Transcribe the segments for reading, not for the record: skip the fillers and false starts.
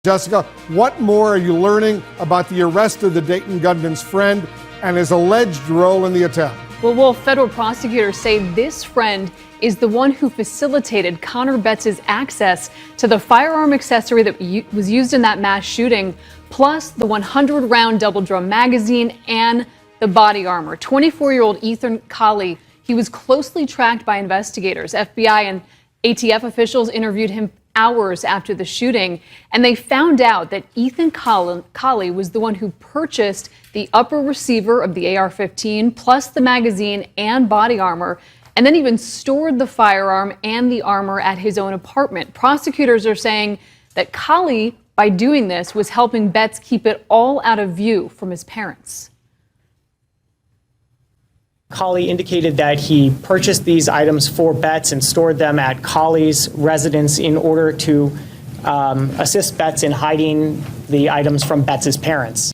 Jessica, what more are you learning about the arrest of the Dayton gunman's friend and his alleged role in the attack? Well, Wolf, federal prosecutors say this friend is the one who facilitated Connor Betts' access to the firearm accessory that was used in that mass shooting, plus the 100-round double-drum magazine and the body armor. 24-year-old Ethan Colley, he was closely tracked by investigators. FBI and ATF officials interviewed him hours after the shooting, and they found out that Ethan Colley was the one who purchased the upper receiver of the AR-15, plus the magazine and body armor, and then even stored the firearm and the armor at his own apartment. Prosecutors are saying that Colley, by doing this, was helping Betts keep it all out of view from his parents. Colley indicated that he purchased these items for Betts and stored them at Colley's residence in order to assist Betts in hiding the items from Betts' parents.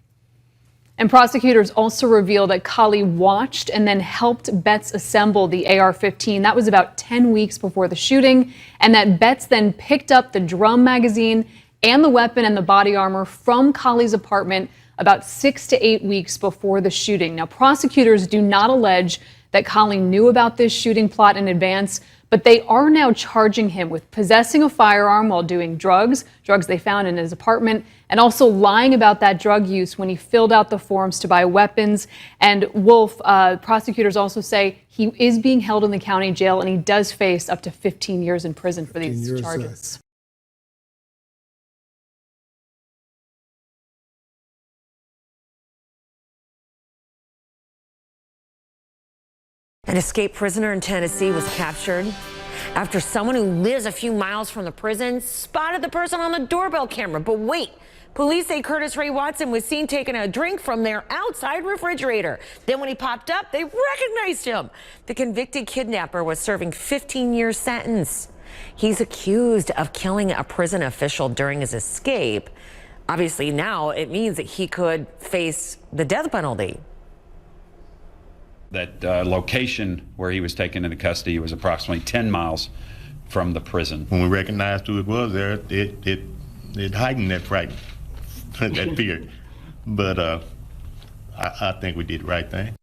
And prosecutors also revealed that Colley watched and then helped Betts assemble the AR-15. That was about 10 weeks before the shooting, and that Betts then picked up the drum magazine and the weapon and the body armor from Colley's apartment about 6 to 8 weeks before the shooting. Now, prosecutors do not allege that Colley knew about this shooting plot in advance, but they are now charging him with possessing a firearm while doing drugs they found in his apartment, and also lying about that drug use when he filled out the forms to buy weapons. And Wolf, prosecutors also say he is being held in the county jail, and he does face up to 15 years in prison for these charges. An escaped prisoner in Tennessee was captured after someone who lives a few miles from the prison spotted the person on the doorbell camera. But wait, police say Curtis Ray Watson was seen taking a drink from their outside refrigerator. Then when he popped up, they recognized him. The convicted kidnapper was serving 15-year sentence. He's accused of killing a prison official during his escape. Obviously, now it means that he could face the death penalty. That location where he was taken into custody was approximately 10 miles from the prison. When we recognized who it was there, it heightened that fright, that fear. But I think we did the right thing.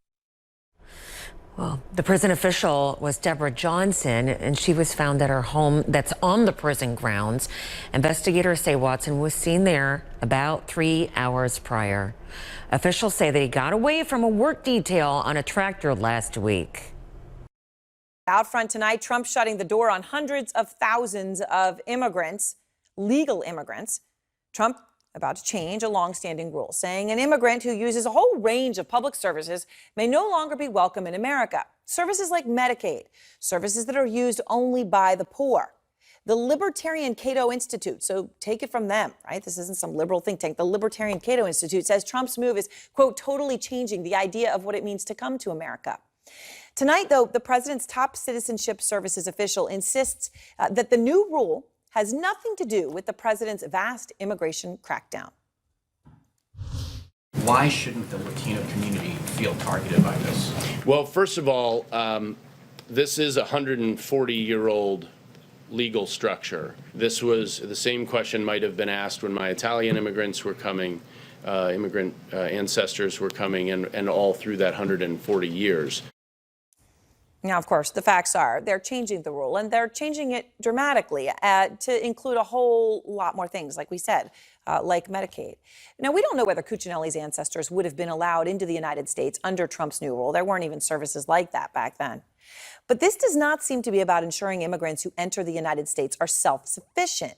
Well, the prison official was Deborah Johnson, and she was found at her home that's on the prison grounds. Investigators say Watson was seen there about 3 hours prior. Officials say that he got away from a work detail on a tractor last week. Out front tonight, Trump shutting the door on hundreds of thousands of immigrants, legal immigrants. Trump about to change a longstanding rule, saying an immigrant who uses a whole range of public services may no longer be welcome in America. Services like Medicaid, services that are used only by the poor. The Libertarian Cato Institute, so take it from them, right? This isn't some liberal think tank. The Libertarian Cato Institute says Trump's move is, quote, totally changing the idea of what it means to come to America. Tonight, though, the president's top citizenship services official insists that the new rule has nothing to do with the president's vast immigration crackdown. Why shouldn't the Latino community feel targeted by this? Well, first of all, this is a 140-year-old legal structure. This was the same question might have been asked when my Italian immigrants were coming, immigrant ancestors were coming, and all through that 140 years. Now, of course, the facts are they're changing the rule, and they're changing it dramatically to include a whole lot more things, like we said, like Medicaid. Now, we don't know whether Cuccinelli's ancestors would have been allowed into the United States under Trump's new rule. There weren't even services like that back then. But this does not seem to be about ensuring immigrants who enter the United States are self-sufficient.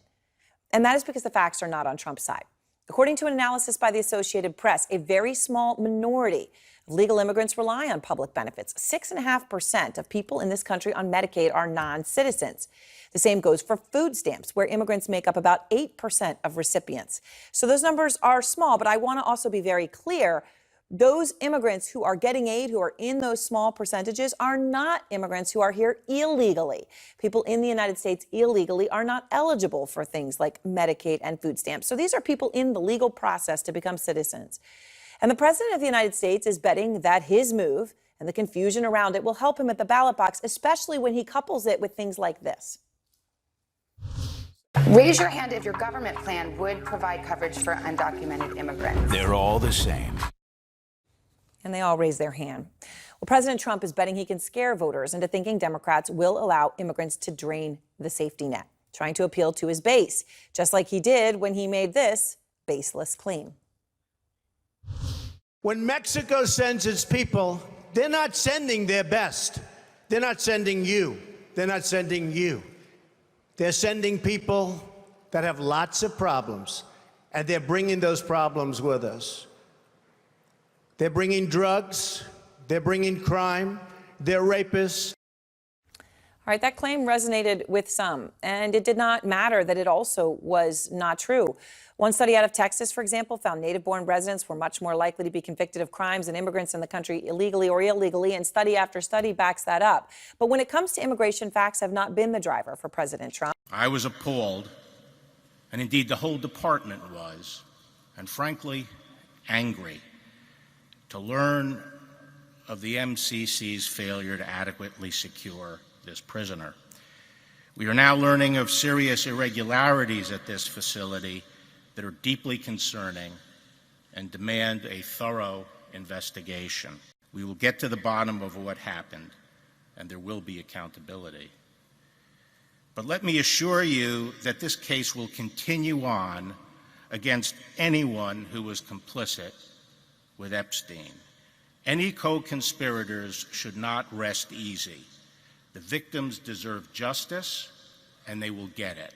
And that is because the facts are not on Trump's side. According to an analysis by the Associated Press, a very small minority of legal immigrants rely on public benefits. 6.5% of people in this country on Medicaid are non-citizens. The same goes for food stamps, where immigrants make up about 8% of recipients. So those numbers are small, but I want to also be very clear. Those immigrants who are getting aid, who are in those small percentages, are not immigrants who are here illegally. People in the United States illegally are not eligible for things like Medicaid and food stamps. So these are people in the legal process to become citizens. And the president of the United States is betting that his move and the confusion around it will help him at the ballot box, especially when he couples it with things like this. Raise your hand if your government plan would provide coverage for undocumented immigrants. They're all the same. And they all raise their hand. Well, President Trump is betting he can scare voters into thinking Democrats will allow immigrants to drain the safety net, trying to appeal to his base, just like he did when he made this baseless claim. When Mexico sends its people, they're not sending their best. They're not sending you. They're not sending you. They're sending people that have lots of problems, and they're bringing those problems with us. They're bringing drugs, they're bringing crime, they're rapists. All right, that claim resonated with some, and it did not matter that it also was not true. One study out of Texas, for example, found native-born residents were much more likely to be convicted of crimes than immigrants in the country illegally or illegally, and study after study backs that up. But when it comes to immigration, facts have not been the driver for President Trump. I was appalled, and indeed the whole department was, and frankly, angry, to learn of the MCC's failure to adequately secure this prisoner. We are now learning of serious irregularities at this facility that are deeply concerning and demand a thorough investigation. We will get to the bottom of what happened, and there will be accountability. But let me assure you that this case will continue on against anyone who was complicit with Epstein. Any co-conspirators should not rest easy. The victims deserve justice, and they will get it.